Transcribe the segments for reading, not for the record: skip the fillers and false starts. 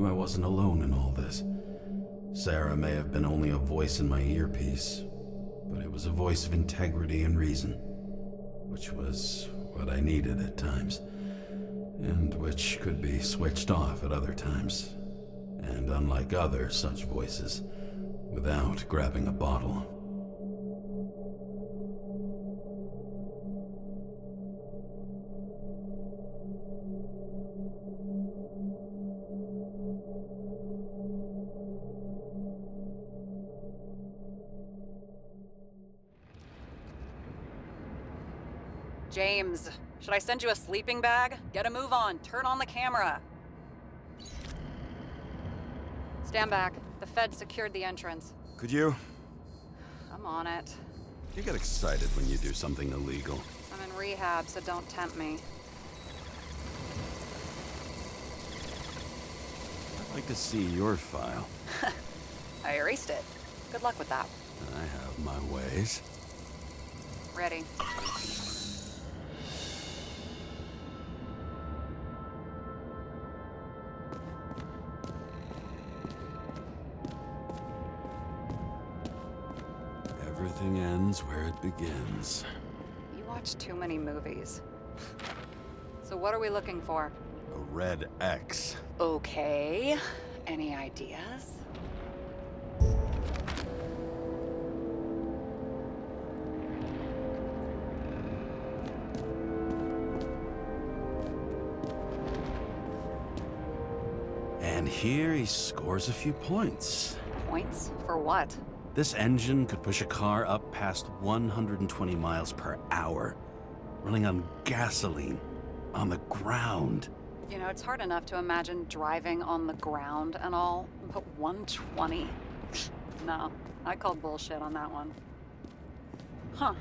I wasn't alone in all this. Sarah may have been only a voice in my earpiece, but it was a voice of integrity and reason, which was what I needed at times, and which could be switched off at other times, and unlike other such voices, without grabbing a bottle. James, should I send you a sleeping bag? Get a move on. Turn on the camera. Stand back. The Fed secured the entrance. Could you? I'm on it. You get excited when you do something illegal. I'm in rehab, so don't tempt me. I'd like to see your file. I erased it. Good luck with that. I have my ways. Ready. Everything ends where it begins. You watch too many movies. So what are we looking for? A red X. Okay. Any ideas? And here he scores a few points. Points? For what? This engine could push a car up past 120 miles per hour, running on gasoline, on the ground. You know, it's hard enough to imagine driving on the ground and all, but 120? No, I called bullshit on that one. Huh.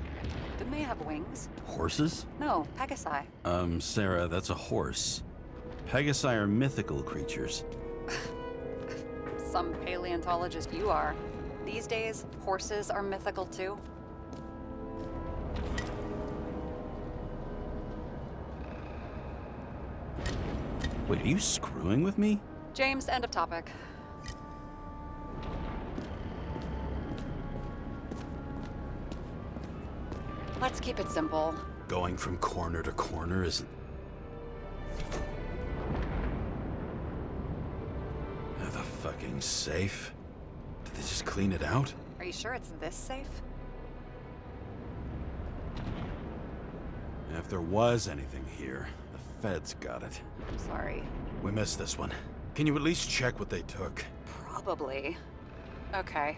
Didn't they have wings? Horses? No, Pegasi. Sarah, that's a horse. Pegasi are mythical creatures. Some paleontologist you are. These days, horses are mythical too. Wait, are you screwing with me? James, end of topic. Let's keep it simple. Going from corner to corner isn't... The fucking safe? Did they just clean it out? Are you sure it's this safe? If there was anything here, the feds got it. I'm sorry. We missed this one. Can you at least check what they took? Probably. Okay.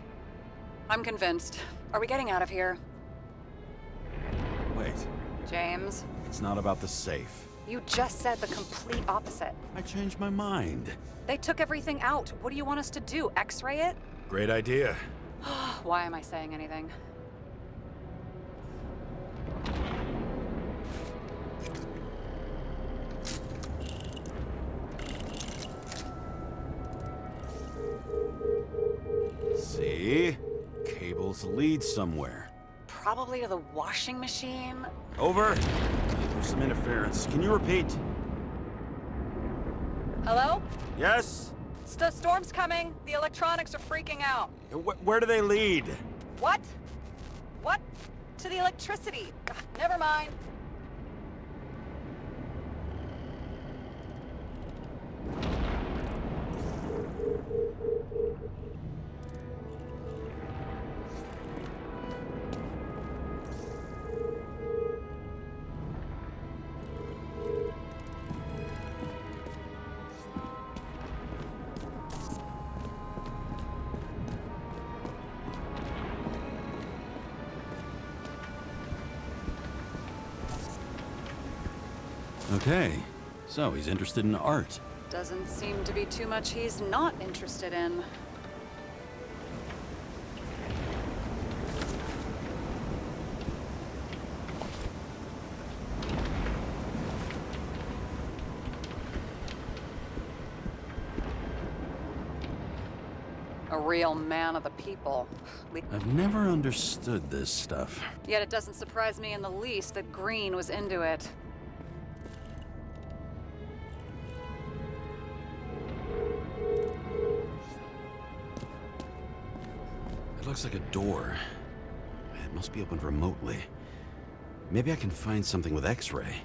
I'm convinced. Are we getting out of here? Wait, James, it's not about the safe. you just said the complete opposite. I changed my mind. They took everything out. What do you want us to do? X-ray it? Great idea. Why am I saying anything? See? Cables lead somewhere. Probably to the washing machine. Over. There's some interference. Can you repeat? Hello? Yes? Storm's coming. The electronics are freaking out. Where do they lead? What? What? To the electricity. Ugh, never mind. Okay, so he's interested in art. Doesn't seem to be too much he's not interested in. A real man of the people. I've never understood this stuff. Yet it doesn't surprise me in the least that Green was into it. It looks like a door. It must be opened remotely. Maybe I can find something with X-ray.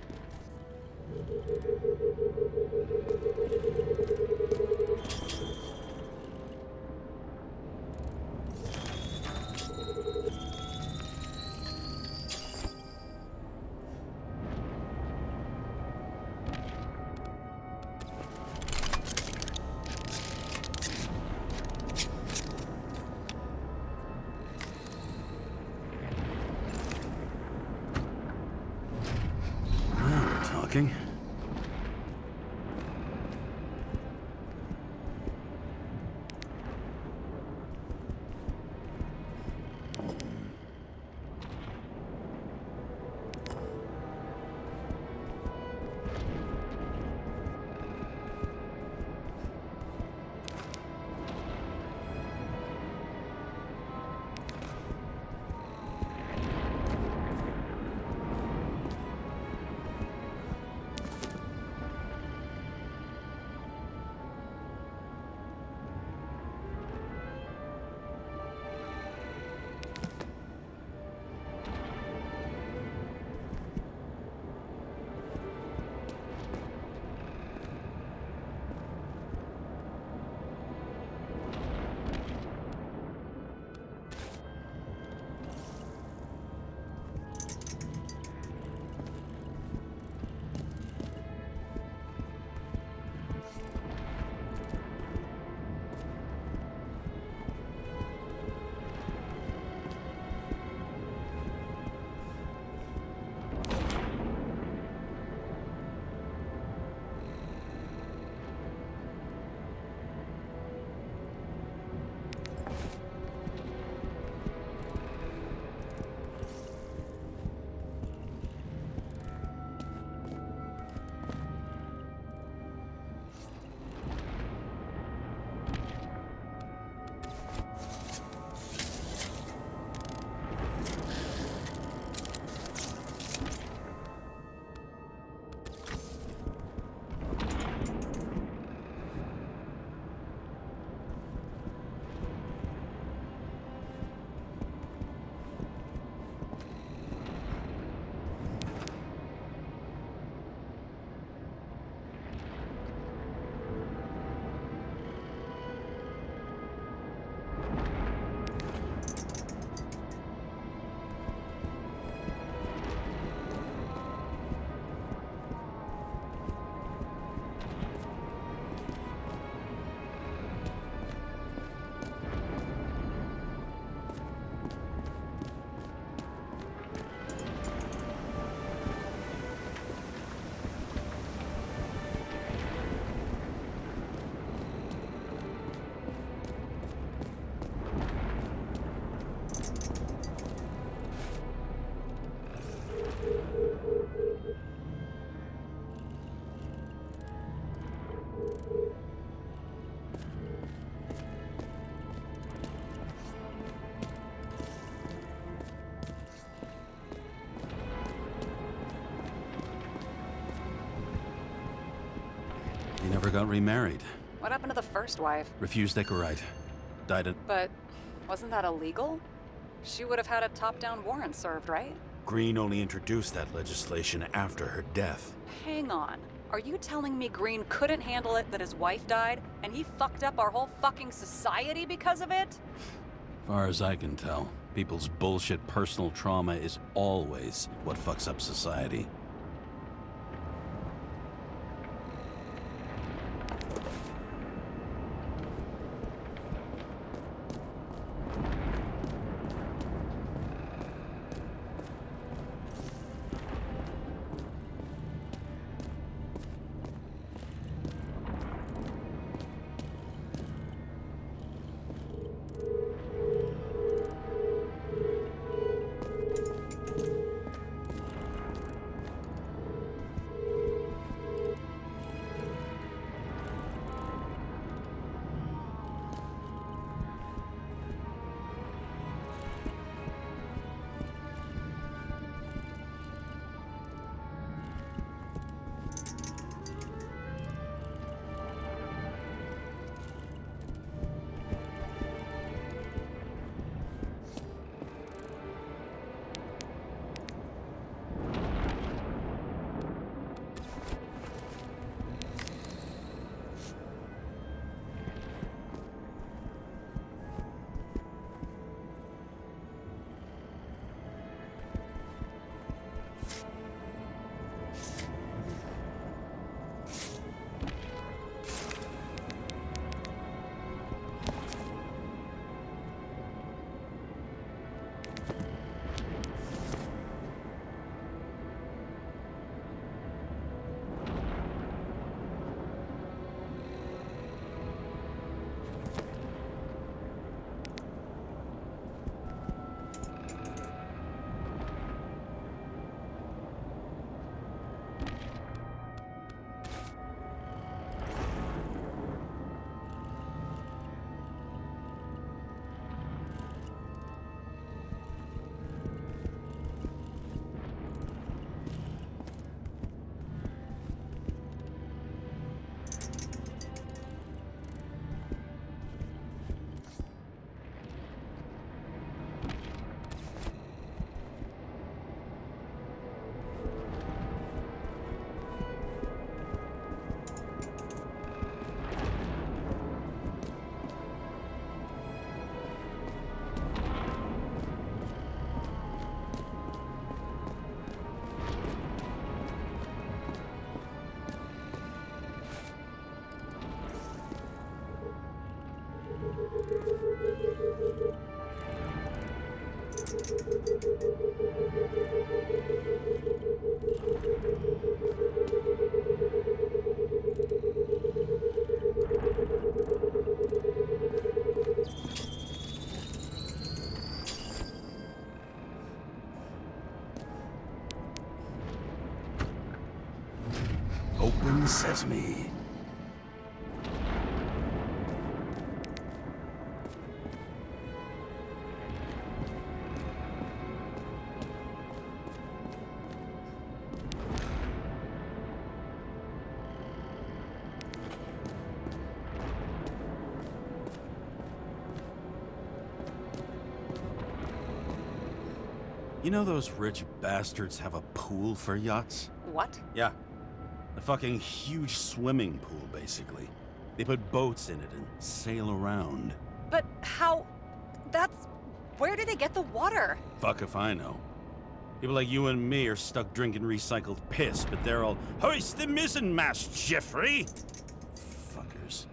Talking. He never got remarried. What happened to the first wife? Refused Eckerite. Died at... But wasn't that illegal? She would have had a top-down warrant served, right? Green only introduced that legislation after her death. Hang on. Are you telling me Green couldn't handle it that his wife died, and he fucked up our whole fucking society because of it? Far as I can tell, people's bullshit personal trauma is always what fucks up society. Open sesame. You know those rich bastards have a pool for yachts? What? Yeah. A fucking huge swimming pool, basically. They put boats in it and sail around. But how... That's... Where do they get the water? Fuck if I know. People like you and me are stuck drinking recycled piss, but they're all, hoist the mizzenmast, Jeffrey! Fuckers.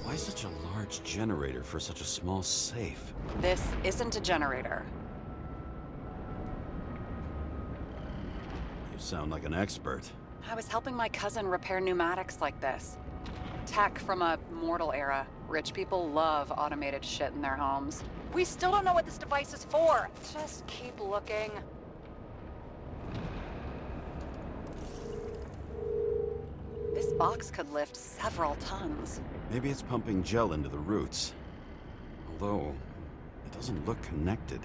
Why such a large generator for such a small safe? This isn't a generator. You sound like an expert. I was helping my cousin repair pneumatics like this. Tech from a mortal era. Rich people love automated shit in their homes. We still don't know what this device is for. Just keep looking. This box could lift several tons. Maybe it's pumping gel into the roots. Although, it doesn't look connected.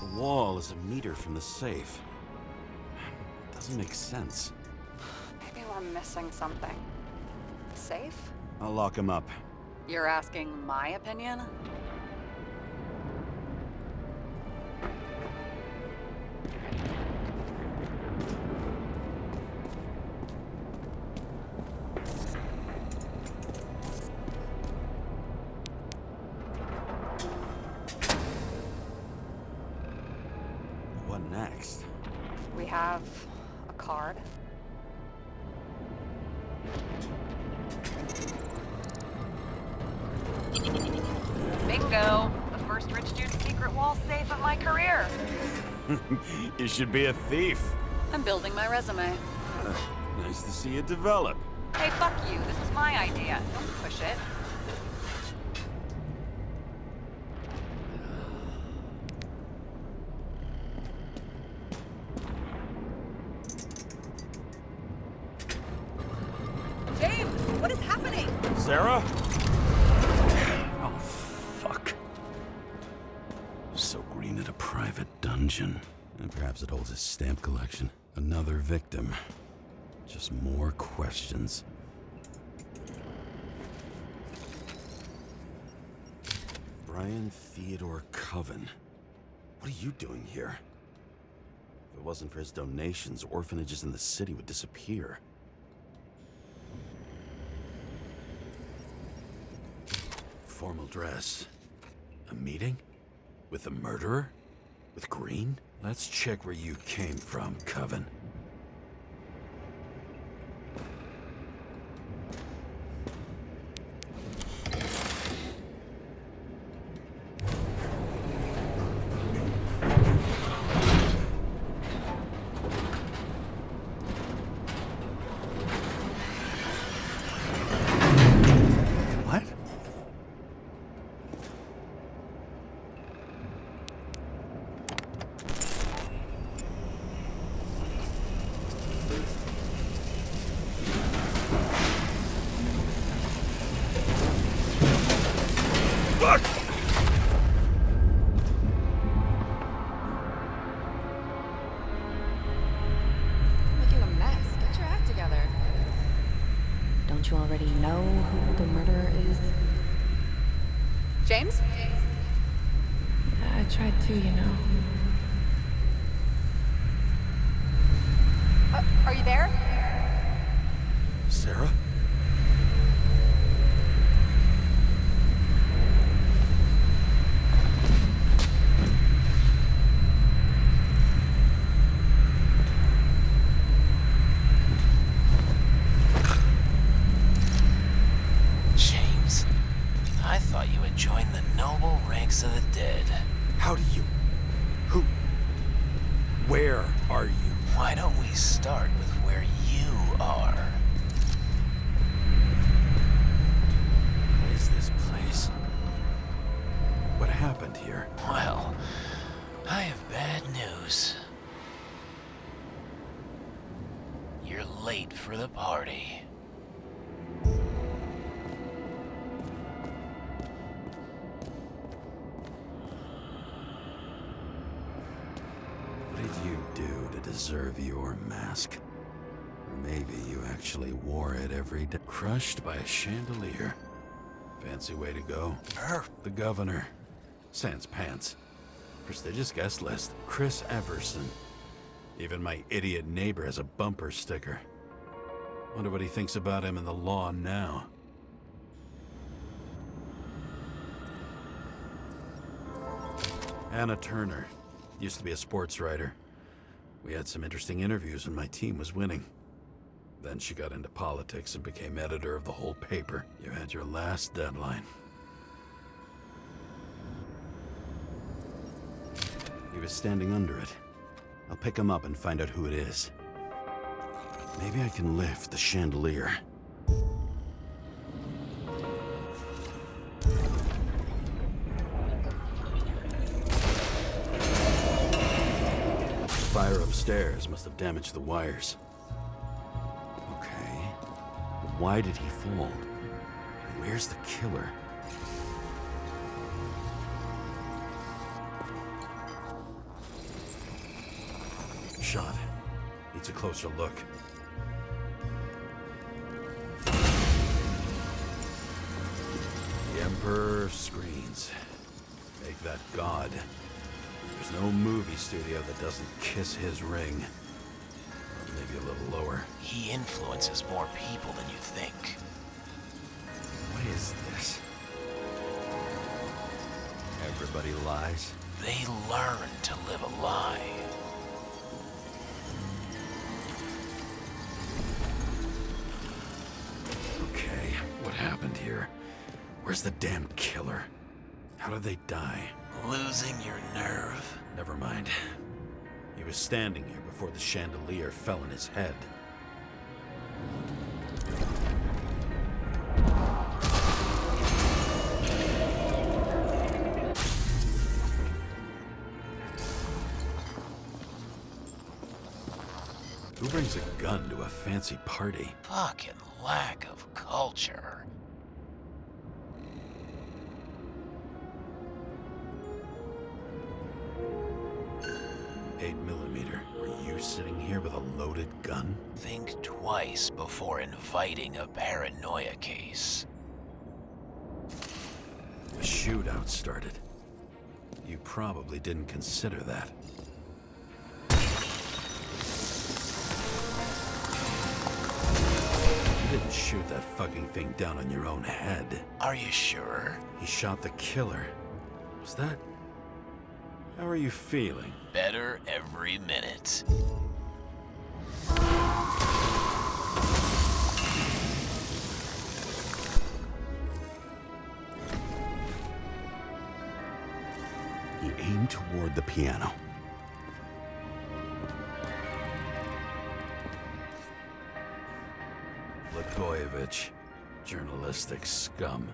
The wall is a meter from the safe. Doesn't make sense. missing something. Safe? I'll lock him up. You're asking my opinion? What next? We have a card. Bingo! The first rich dude's secret wall safe of my career. You should be a thief. I'm building my resume. Nice to see you develop. Hey, fuck you. This is my idea. Don't push it. James, what is happening? Sarah? Oh, fuck. So Green at a private dungeon. And perhaps it holds his stamp collection. Another victim. Just more questions. Brian Theodore Coven. What are you doing here? If it wasn't for his donations, orphanages in the city would disappear. Formal dress. A meeting? With the murderer? With Green? Let's check where you came from, Coven. What? Making a mess. Get your act together. Don't you already know who the murderer is? James? I tried to, you know. Are you there? Sarah? James, I thought you had joined the noble ranks of the dead. How do you... Who... Where are you? Why don't we start with where you are? What is this place? What happened here? Well, I have bad news. You're late for the party. What did you do to deserve your mask? Or maybe you actually wore it every day. Crushed by a chandelier. Fancy way to go. The governor. Sans pants. Prestigious guest list. Chris Everson. Even my idiot neighbor has a bumper sticker. Wonder what he thinks about him in the law now. Anna Turner. Used to be a sports writer. We had some interesting interviews when my team was winning. Then she got into politics and became editor of the whole paper. You had your last deadline. He was standing under it. I'll pick him up and find out who it is. Maybe I can lift the chandelier. Fire upstairs must have damaged the wires. Okay. But why did he fall? And where's the killer? Shot. Needs a closer look. Emperor screens. Make that God. There's no movie studio that doesn't kiss his ring. Or maybe a little lower. He influences more people than you think. What is this? Everybody lies? They learn to live a lie. Okay, what happened here? Where's the damn killer? How did they die? Losing your nerve? Never mind. He was standing here before the chandelier fell on his head. Who brings a gun to a fancy party? Fucking lack of culture. Are you sitting here with a loaded gun? Think twice before inviting a paranoia case. A shootout started. You probably didn't consider that. You didn't shoot that fucking thing down on your own head. Are you sure? He shot the killer. Was that... How are you feeling? Better every minute. He aimed toward the piano. Blagojevich, journalistic scum.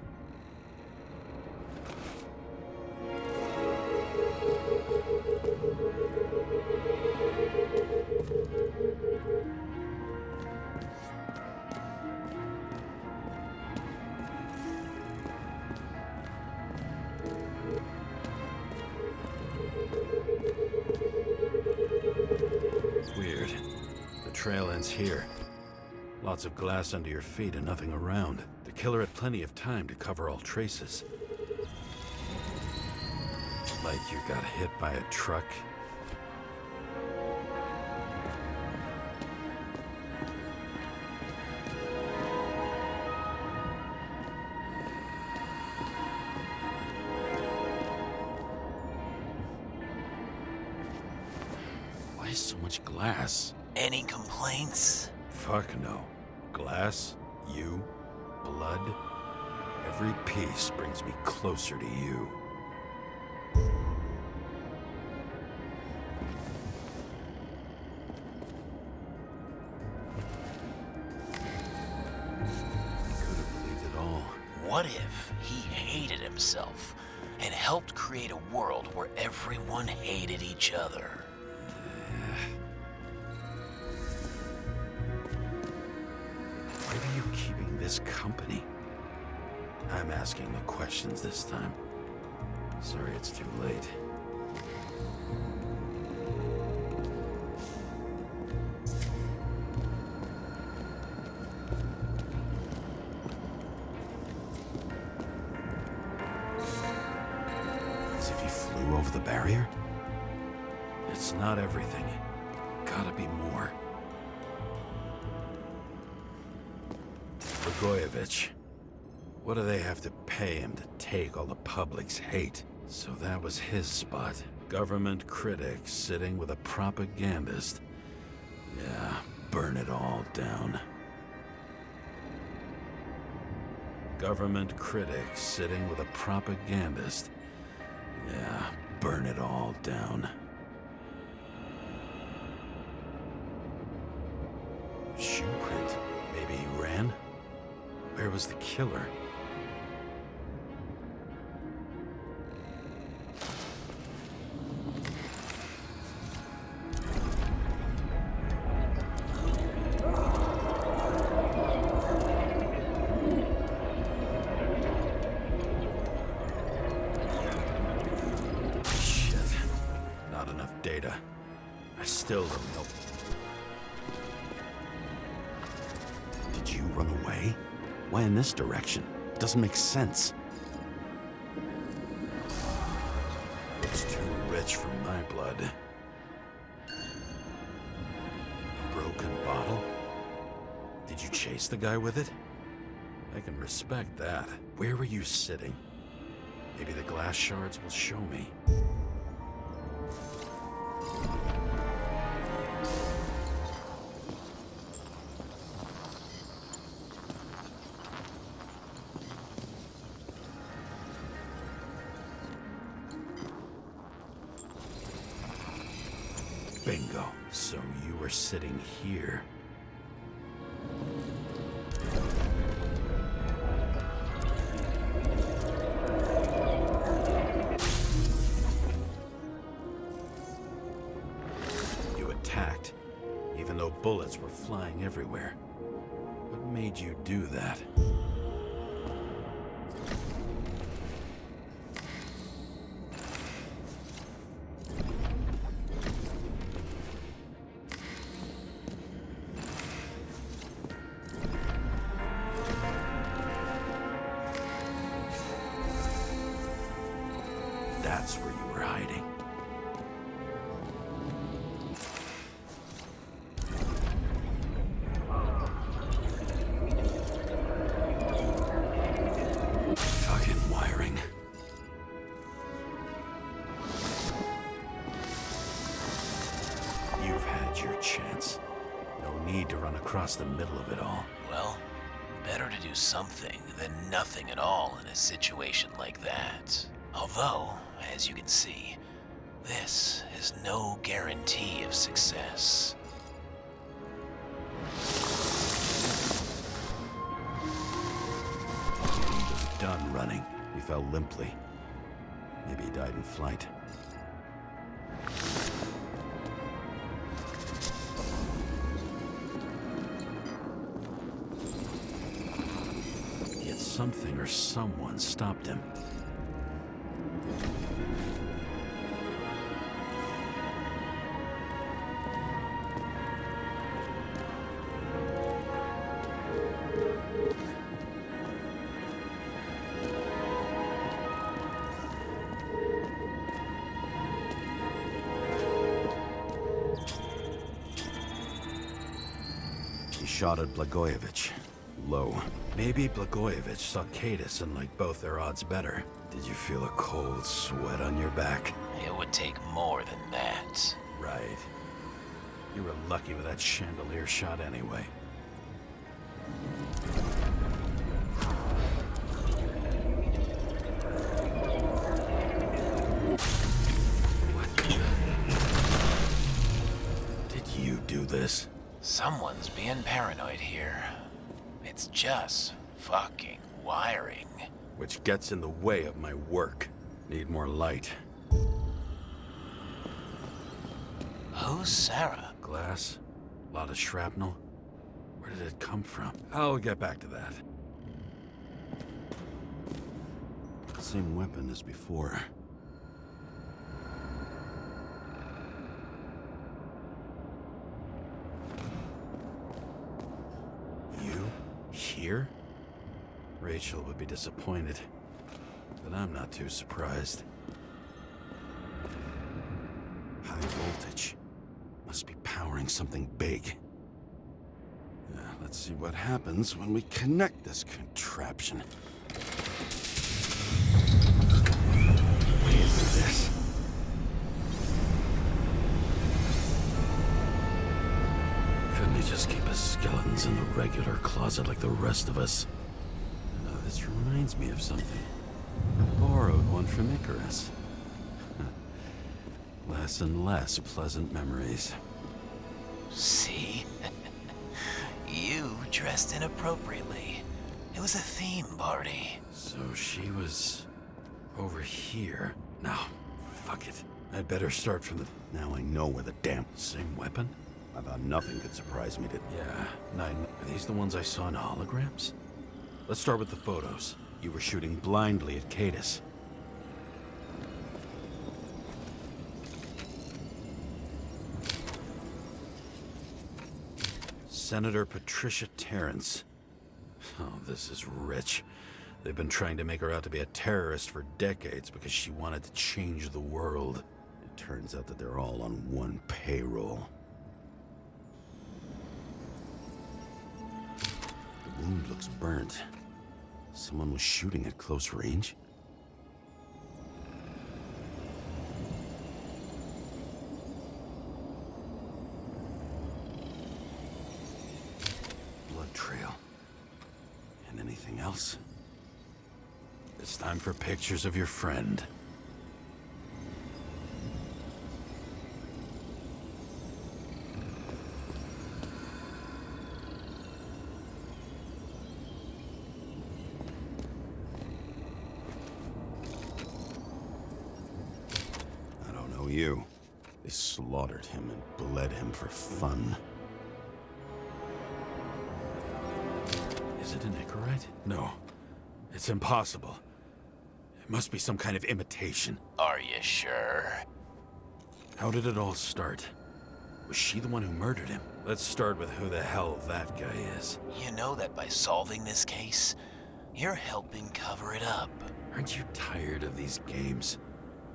Weird. The trail ends here. Lots of glass under your feet and nothing around. The killer had plenty of time to cover all traces. Like you got hit by a truck. Why so much glass? Any complaints? Fuck no. Glass, you, blood. Every piece brings me closer to you. What if he hated himself and helped create a world where everyone hated each other? Why are you keeping this company? I'm asking the questions this time. Sorry it's too late. Over the barrier? It's not everything. Gotta be more. Blagojevich. What do they have to pay him to take all the public's hate? So that was his spot. Government critic sitting with a propagandist. Yeah, burn it all down. Government critic sitting with a propagandist. Yeah, burn it all down. Shoe print. Maybe he ran? Where was the killer? Data. I still don't know. Did you run away? Why in this direction? Doesn't make sense. much for my blood. A broken bottle? Did you chase the guy with it? I can respect that. Where were you sitting? Maybe the glass shards will show me. Bingo. So you were sitting here. You attacked, even though bullets were flying everywhere. What made you do that? That's where you were hiding. Fucking wiring. You've had your chance. No need to run across the middle of it all. Well, better to do something than nothing at all in a situation like that. Although, as you can see, this is no guarantee of success. He was done running. He fell limply. Maybe he died in flight. Yet something or someone stopped him. Shot at Blagojevich. Low. Maybe Blagojevich saw Cadis and liked both their odds better. Did you feel a cold sweat on your back? It would take more than that. Right. You were lucky with that chandelier shot anyway. What? Did you do this? Someone's being paranoid here. It's just fucking wiring. Which gets in the way of my work. Need more light. Who's Sarah? Glass? A lot of shrapnel? Where did it come from? I'll get back to that. Same weapon as before. You? Here? Rachel would be disappointed, but I'm not too surprised. High voltage. Must be powering something big. Let's see what happens when we connect this contraption. Wait for this. Couldn't he just keep his skeletons in the regular closet like the rest of us? This reminds me of something. I borrowed one from Icarus. Less and less pleasant memories. See? You dressed inappropriately. It was a theme party. So she was over here. Now, fuck it. I'd better start from the... Now I know where the damn... Same weapon? I thought nothing could surprise me to... Yeah, are these the ones I saw in holograms? Let's start with the photos. You were shooting blindly at Cadis. Senator Patricia Terrence. Oh, this is rich. They've been trying to make her out to be a terrorist for decades because she wanted to change the world. Turns out that they're all on one payroll. The wound looks burnt. Someone was shooting at close range? Blood trail. And anything else? It's time for pictures of your friend. You. They slaughtered him and bled him for fun. Is it an Icarite? No. It's impossible. It must be some kind of imitation. Are you sure? How did it all start? Was she the one who murdered him? Let's start with who the hell that guy is. You know that by solving this case, you're helping cover it up. Aren't you tired of these games?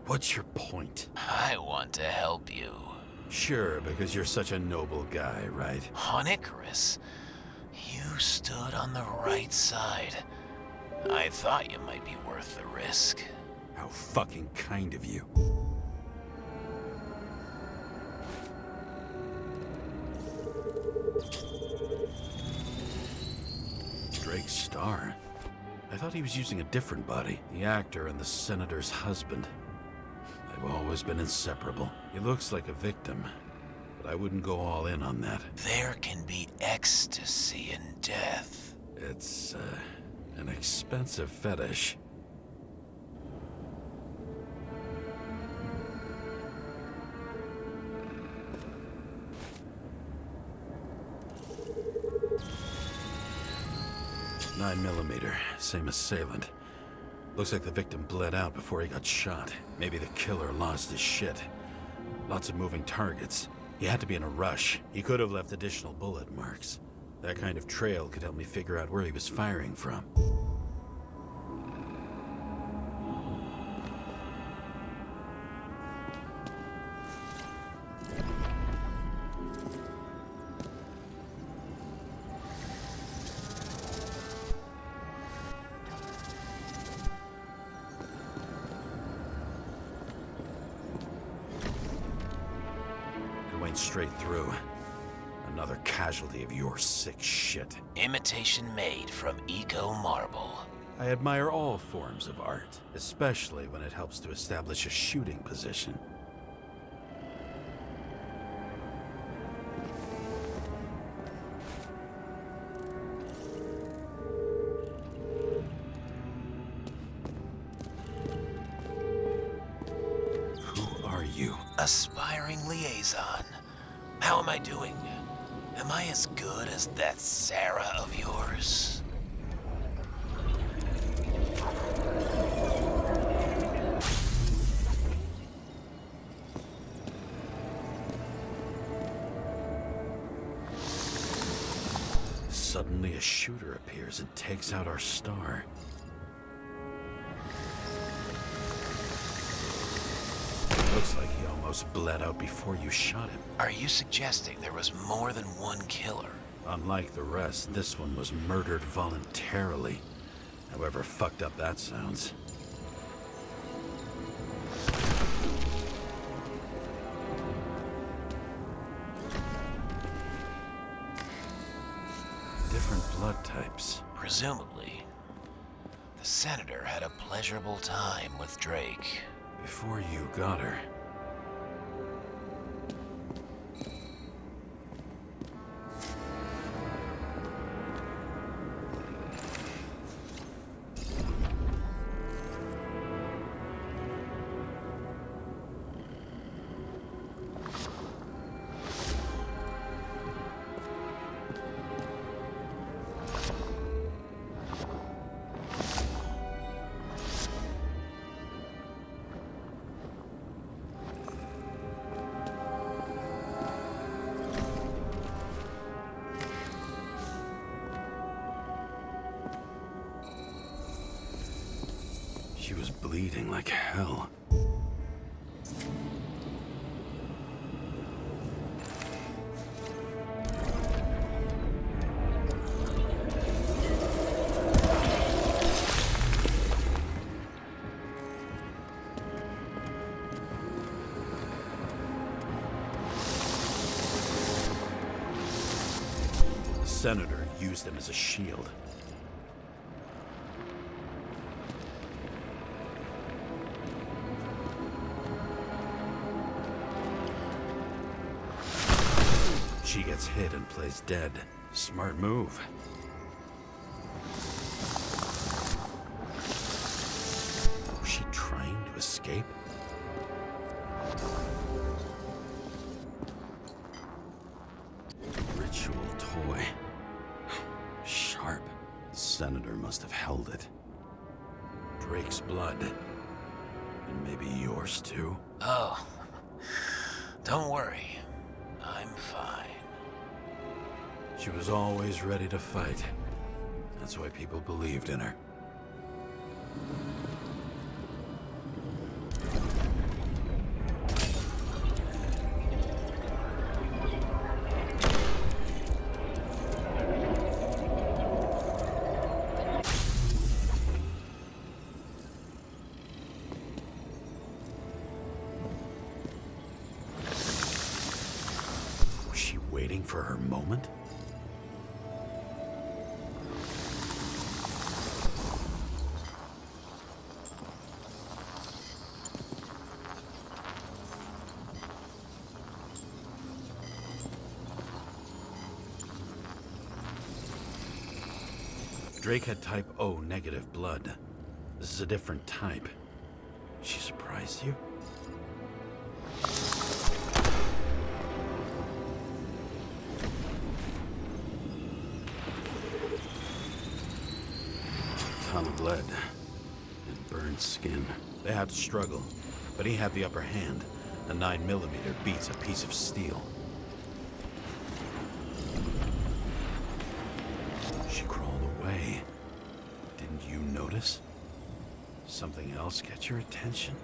What's your point? I want to help you. Sure, because you're such a noble guy, right? On Icarus, you stood on the right side. I thought you might be worth the risk. How fucking kind of you. Drake's star? I thought he was using a different body. The actor and the senator's husband. They've always been inseparable. He looks like a victim, but I wouldn't go all in on that. There can be ecstasy in death. It's, an expensive fetish. .9mm, same assailant. Looks like the victim bled out before he got shot. Maybe the killer lost his shit. Lots of moving targets. He had to be in a rush. He could have left additional bullet marks. That kind of trail could help me figure out where he was firing from. Straight through. Another casualty of your sick shit. Imitation made from eco marble. I admire all forms of art, especially when it helps to establish a shooting position. Who are you? Aspiring liaison. How am I doing? Am I as good as that Sara of yours? Suddenly a shooter appears and takes out our star. Looks like he almost bled out before you shot him. Are you suggesting there was more than one killer? Unlike the rest, this one was murdered voluntarily. However fucked up that sounds. Different blood types. Presumably, the senator had a pleasurable time with Drake. Before you got her. She was bleeding like hell. senator used him as a shield. She gets hit and plays dead. Smart move. Was she trying to escape? Ritual toy. Sharp. The senator must have held it. Drake's blood. And maybe yours too? Oh, don't worry. I'm fine. She was always ready to fight. That's why people believed in her. Was she waiting for her moment? Drake had type O negative blood. This is a different type. She surprised you? A ton of lead and burned skin. They had to struggle, but he had the upper hand. A 9mm beats a piece of steel. She crawled away. Didn't you notice? Something else get your attention?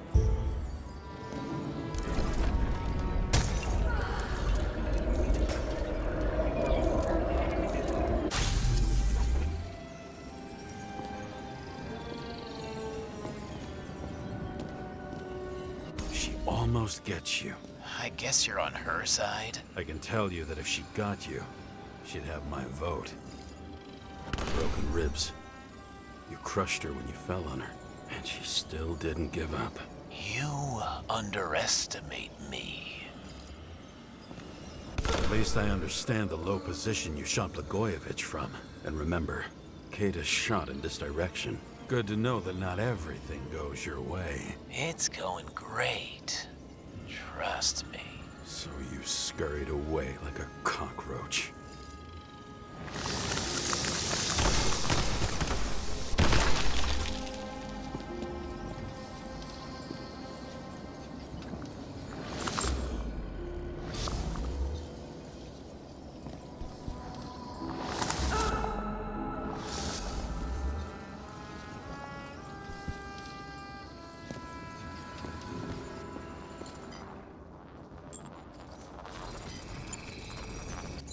She almost gets you. I guess you're on her side. I can tell you that if she got you, she'd have my vote. Broken ribs. You crushed her when you fell on her, and she still didn't give up. You underestimate me. At least I understand the low position you shot Blagojevich from. And remember, Kata's shot in this direction. Good to know that not everything goes your way. It's going great. Trust me. So you scurried away like a cockroach.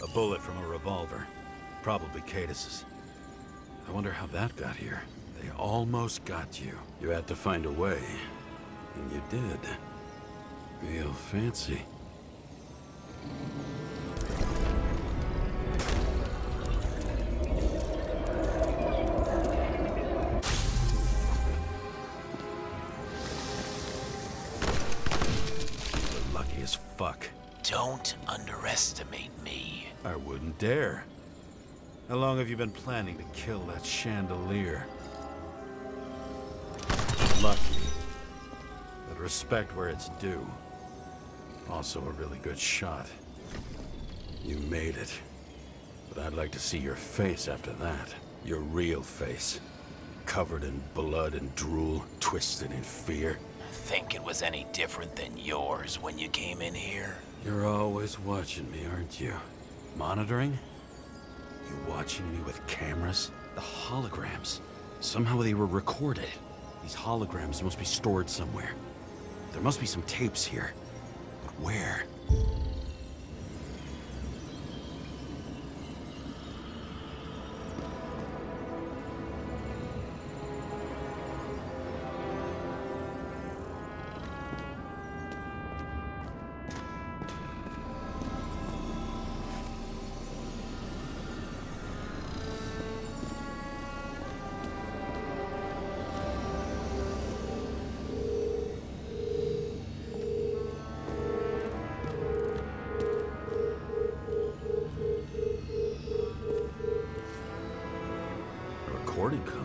A bullet from a revolver. Probably Cadis's. I wonder how that got here. They almost got you. You had to find a way. And you did. Real fancy. You're lucky as fuck. Don't underestimate me. I wouldn't dare. How long have you been planning to kill that chandelier? Lucky. But respect where it's due. Also a really good shot. You made it. But I'd like to see your face after that. Your real face. Covered in blood and drool, twisted in fear. Think it was any different than yours when you came in here? You're always watching me, aren't you? Monitoring? You watching me with cameras? The holograms. Somehow they were recorded. These holograms must be stored somewhere. There must be some tapes here. But where?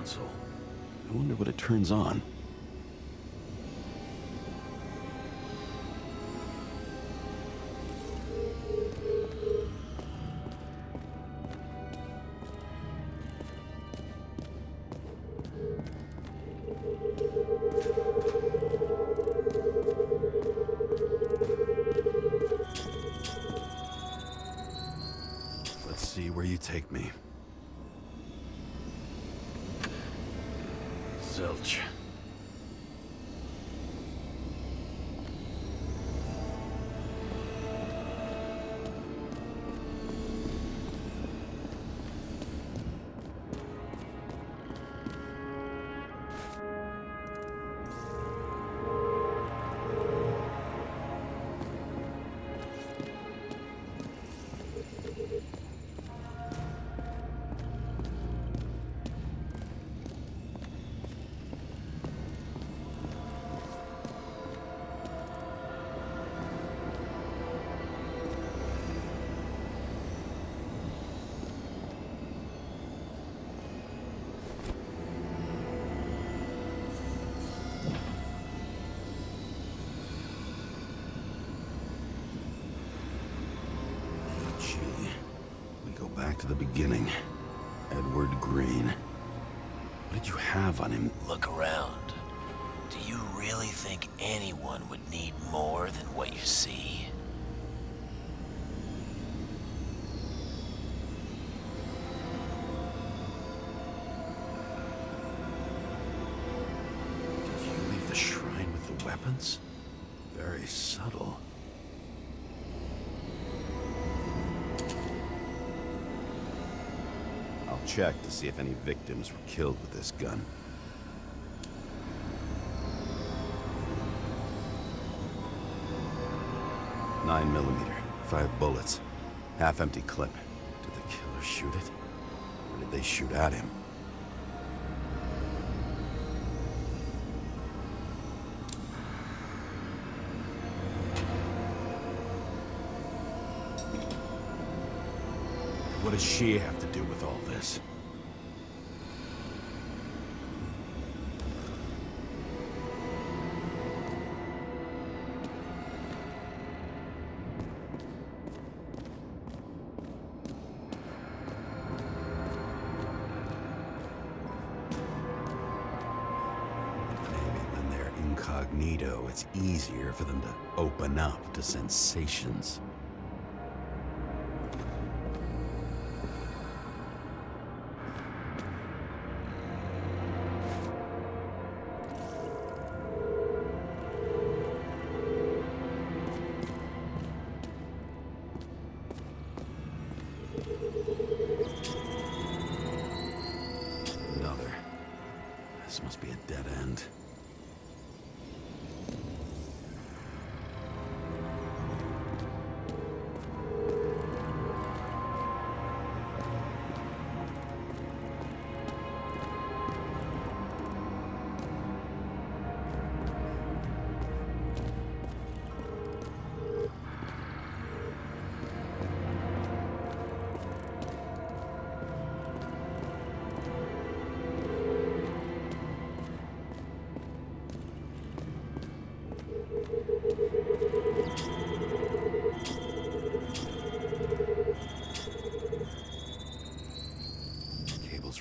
console. I wonder what it turns on. Let's see where you take me. Zilch. Back to the beginning. Edward Green. What did you have on him? Look around. Do you really think anyone would need more than what you see? Did you leave the shrine with the weapons? Very subtle. Check to see if any victims were killed with this gun. .9mm, 5 bullets, half-empty clip. Did the killer shoot it? Or did they shoot at him? What does she have to do with all this? Maybe when they're incognito, it's easier for them to open up to sensations. This must be a dead end.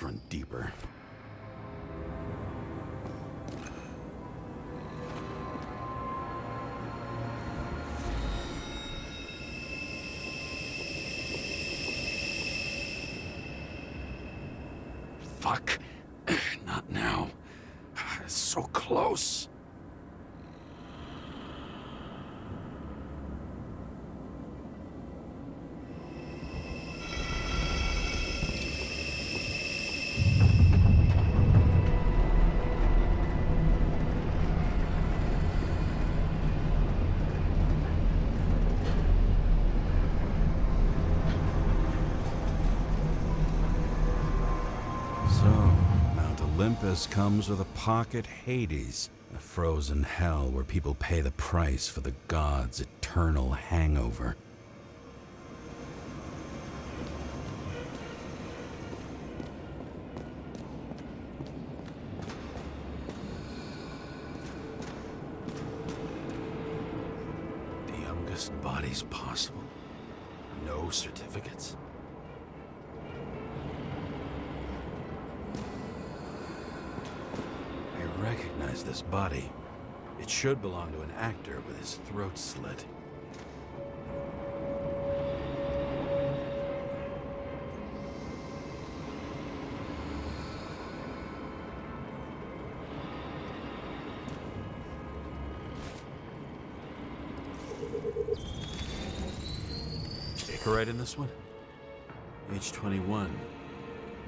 Run deeper. Fuck. Not now. It's so close. Olympus comes with a pocket Hades, a frozen hell where people pay the price for the gods' eternal hangover. lost bodies possible? No certificates? I recognize this body. It should belong to an actor with his throat slit. Right in this one? Age 21.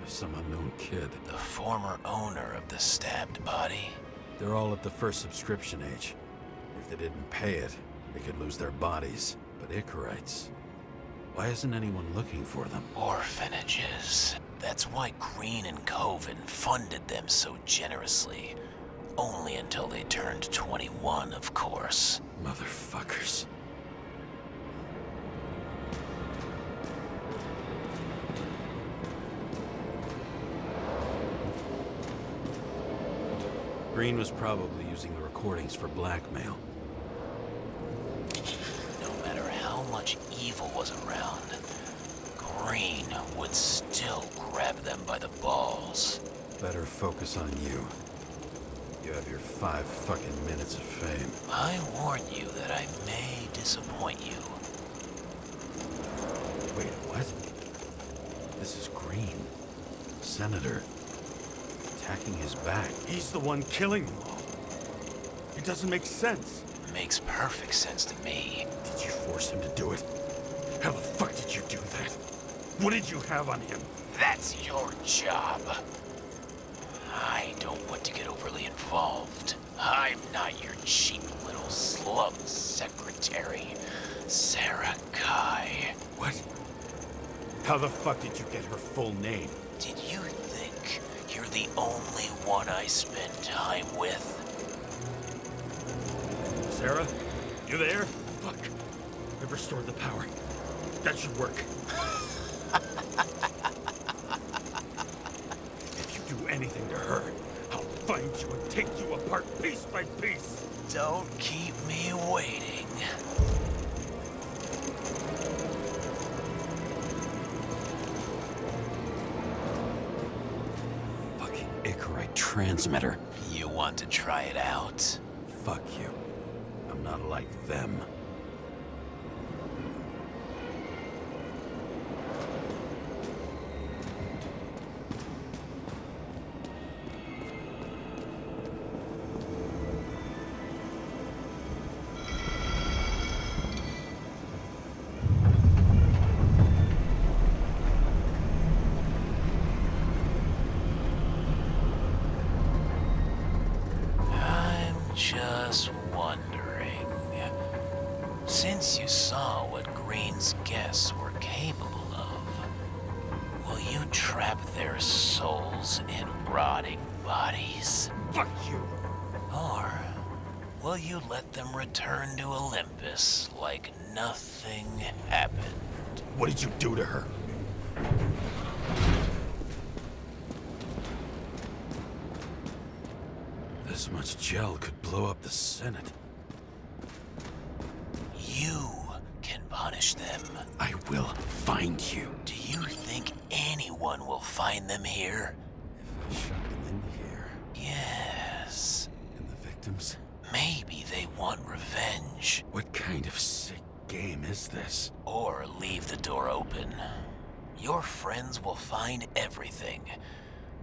Some unknown kid. The former owner of the stabbed body? They're all at the first subscription age. If they didn't pay it, they could lose their bodies. But Icarites, why isn't anyone looking for them? Orphanages. That's why Green and Coven funded them so generously. Only until they turned 21, of course. Motherfuckers. Green was probably using the recordings for blackmail. No matter how much evil was around, Green would still grab them by the balls. Better focus on you. You have your 5 fucking minutes of fame. I warn you that I may disappoint you. Wait, what? This is Green. Senator. Attacking his back. He's the one killing them all. It doesn't make sense. Makes perfect sense to me. Did you force him to do it? How the fuck did you do that? What did you have on him? That's your job. I don't want to get overly involved. I'm not your cheap little slum secretary, Sara Kei. What? How the fuck did you get her full name? Did you think you're the only one I spend time with? Sarah? You there? Fuck. I've restored the power. That should work. If you do anything to her, I'll find you and take you apart piece by piece. Don't keep me waiting. Fucking Icarite transmitter. You want to try it out? Fuck you. I'm not like them. Just wondering, since you saw what Green's guests were capable of, will you trap their souls in rotting bodies? Fuck you! Or will you let them return to Olympus like nothing happened? What did you do to her? This much gel could blow up the Senate. You can punish them. I will find you. Do you think anyone will find them here? If I shut them in here. Yes. And the victims? Maybe they want revenge. What kind of sick game is this? Or leave the door open. Your friends will find everything,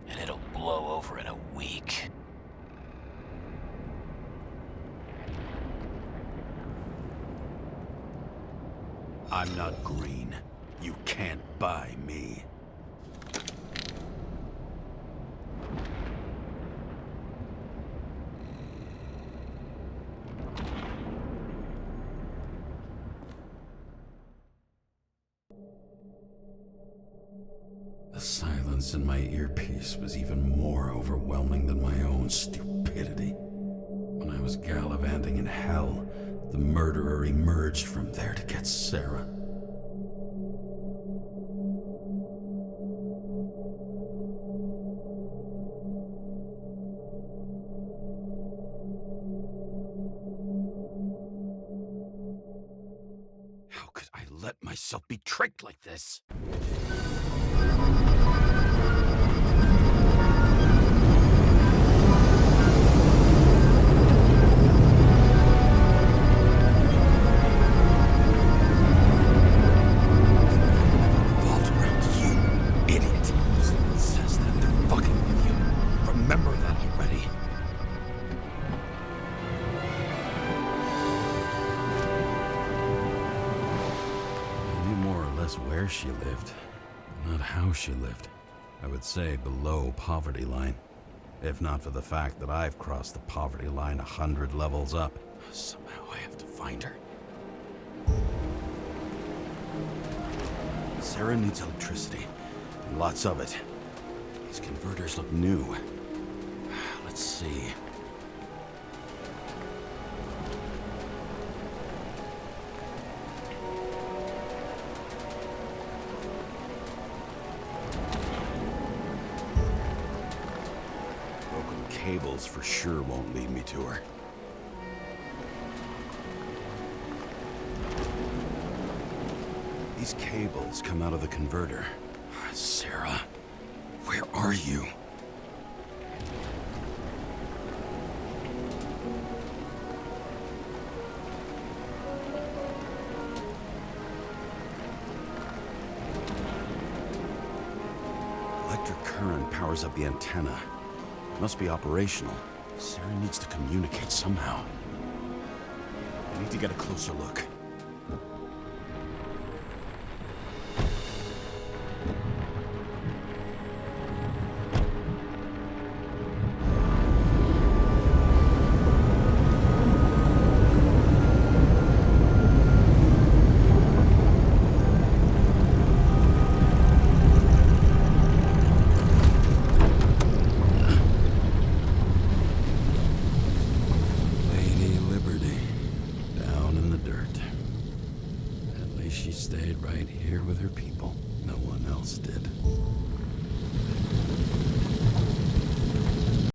and it'll blow over in a week. I'm not Green. You can't buy me. The silence in my earpiece was even more overwhelming than my own stupidity. When I was gallivanting in hell, the murderer emerged from there to get Sarah. myself be tricked like this. Revolved around you, idiot. Someone says that they're fucking with you. Remember that already. I knew more or less where she lived, but not how she lived. I would say below poverty line. If not for the fact that I've crossed the poverty line 100 levels up. Somehow I have to find her. Sarah needs electricity, and lots of it. These converters look new. Let's see. Broken cables for sure won't lead me to her. These cables come out of the converter. Sarah, where are you? Electric current powers up the antenna. Must be operational. Sarah needs to communicate somehow. I need to get a closer look. She stayed right here with her people. No one else did.